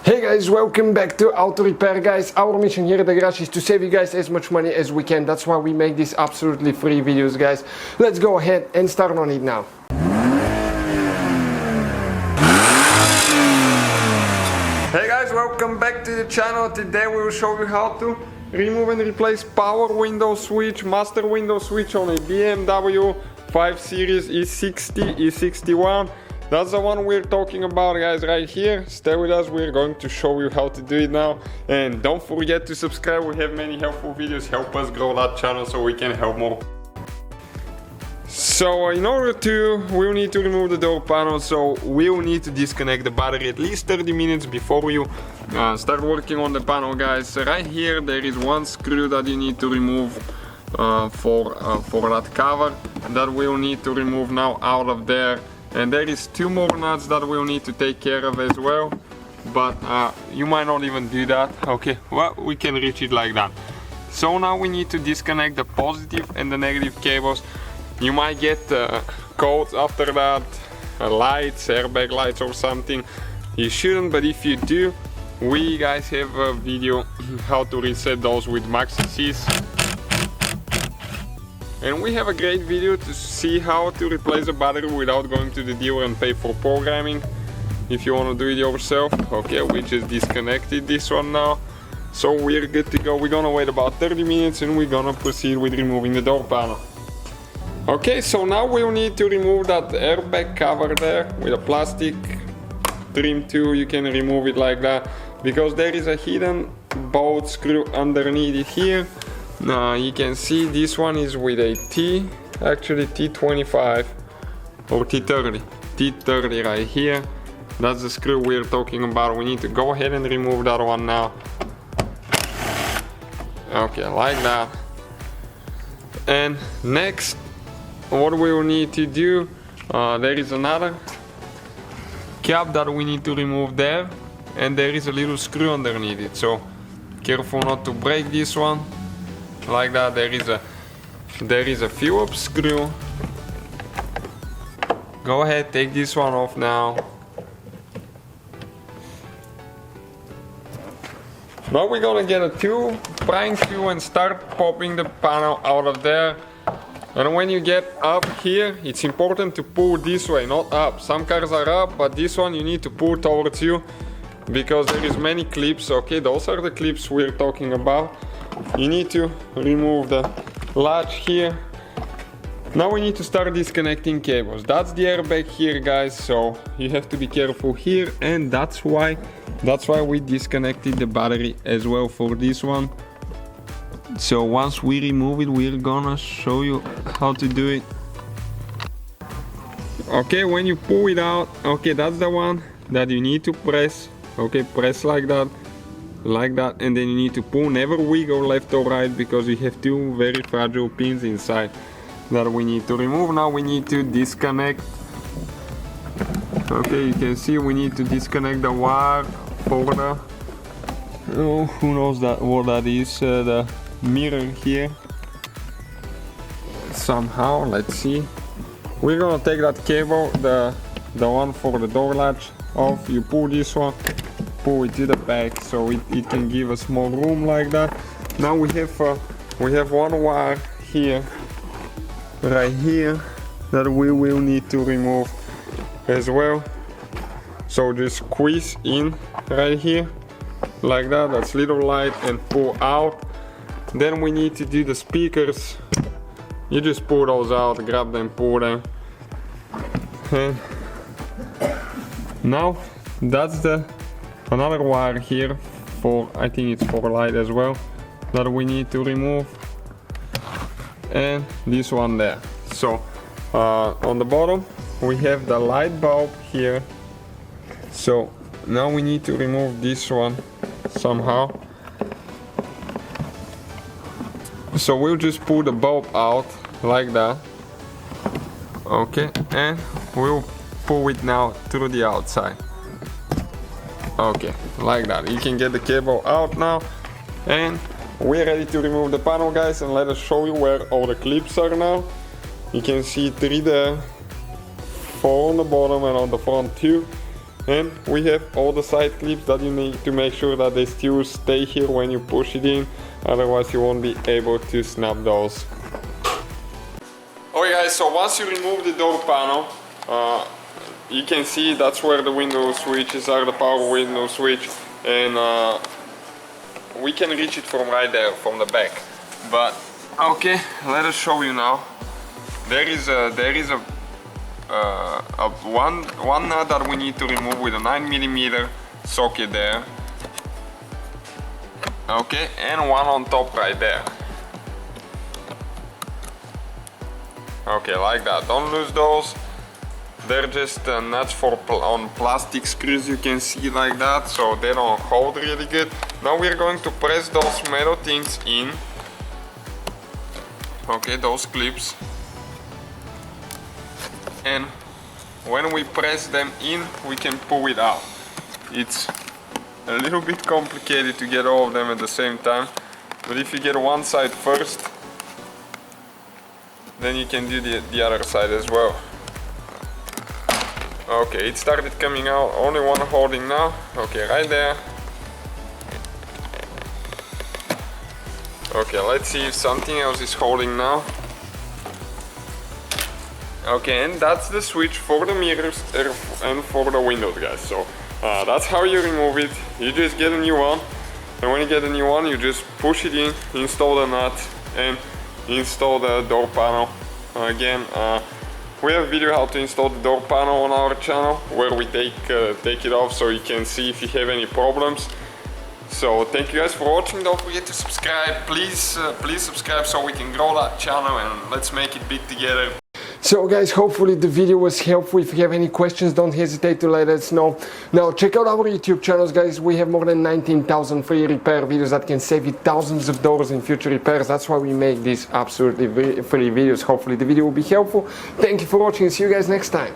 Hey guys, welcome back to Auto Repair guys. Our mission here at the garage is to save you guys as much money as we can. That's why we make these absolutely free videos guys. Let's go ahead and start on it now. Hey guys, welcome back to the channel. Today we will show you how to remove and replace power window switch, master window switch on a BMW 5 Series E60 E61. That's the one we're talking about guys right here. Stay with us, we're going to show you how to do it now. And don't forget to subscribe, we have many helpful videos, help us grow that channel so we can help more. So in order to, we'll need to remove the door panel, so we'll need to disconnect the battery at least 30 minutes before you start working on the panel guys. Right here there is one screw that you need to remove for that cover that we'll need to remove now out of there. And there is two more nuts that we'll need to take care of as well, but you might not even do that. Okay, well, we can reach it like that. So now we need to disconnect the positive and the negative cables. You might get codes after that, lights, airbag lights or something. You shouldn't, but if you do, we guys have a video how to reset those with maxi Cs. And we have a great video to see how to replace the battery without going to the dealer and pay for programming. If you want to do it yourself. Okay, we just disconnected this one now. So we're good to go. We're gonna wait about 30 minutes and we're gonna proceed with removing the door panel. Okay, so now we'll need to remove that airbag cover there with a plastic trim tool. You can remove it like that because there is a hidden bolt screw underneath it here. Now you can see this one is with a actually T25 or T30 right here. That's the screw we're talking about. We need to go ahead and remove that one now. Okay, like that. And next, what we will need to do, there is another cap that we need to remove there, and there is a little screw underneath it. So careful not to break this one. Like that. There is a Phillips screw. Go ahead, take this one off now. Now we're gonna get a prying tool and start popping the panel out of there. And when you get up here, it's important to pull this way, not up. Some cars are up, but this one you need to pull towards you because there is many clips. Okay, those are the clips we're talking about. You need to remove the latch here. Now we need to start disconnecting cables. That's the airbag here guys, so you have to be careful here, and that's why we disconnected the battery as well for this one. So once we remove it, we're gonna show you how to do it. Okay, when you pull it out, okay, that's the one that you need to press. Okay, press like that, and then you need to pull. Never wiggle left or right because you have two very fragile pins inside that we need to remove. Now we need to disconnect. Okay, you can see we need to disconnect the wire for the, oh, who knows what that is, the mirror here. Somehow, let's see. We're gonna take that cable, the one for the door latch off. You pull this one, pull it to the back so it can give us more room like that. Now we have one wire here, right here, that we will need to remove as well. So just squeeze in right here like that. That's little light, and pull out. Then we need to do the speakers. You just pull those out, grab them, pull them. And now that's another wire here for, I think it's for light as well, that we need to remove, and this one there. So on the bottom we have the light bulb here, so now we need to remove this one somehow. So we'll just pull the bulb out like that. Okay, and we'll pull it now through the outside. Okay, like that. You can get the cable out now, and we're ready to remove the panel guys, and let us show you where all the clips are now. You can see 3 there, 4 on the bottom and on the front 2, And we have all the side clips that you need to make sure that they still stay here when you push it in, otherwise you won't be able to snap those. Okay guys, so once you remove the door panel, you can see that's where the window switches are, the power window switch, and we can reach it from right there, from the back. But okay, let us show you now. There is one nut that we need to remove with a 9mm socket there. Okay, and one on top right there. Okay, like that. Don't lose those. They're just nuts for on plastic screws, you can see, like that, so they don't hold really good. Now we're going to press those metal things in. Okay, those clips. And when we press them in, we can pull it out. It's a little bit complicated to get all of them at the same time, but if you get one side first, then you can do the other side as well. Okay, it started coming out, only one holding now. Okay, right there. Okay, let's see if something else is holding now. Okay, and that's the switch for the mirrors and for the windows, guys. So that's how you remove it. You just get a new one, and when you get a new one, you just push it in, install the nut, and install the door panel. Again, we have a video how to install the door panel on our channel, where we take it off so you can see if you have any problems. So thank you guys for watching. Don't forget to subscribe. Please subscribe so we can grow that channel, and let's make it big together. So guys, hopefully the video was helpful. If you have any questions, don't hesitate to let us know. Now check out our YouTube channels, guys. We have more than 19,000 free repair videos that can save you thousands of dollars in future repairs. That's why we make these absolutely free videos. Hopefully the video will be helpful. Thank you for watching. See you guys next time.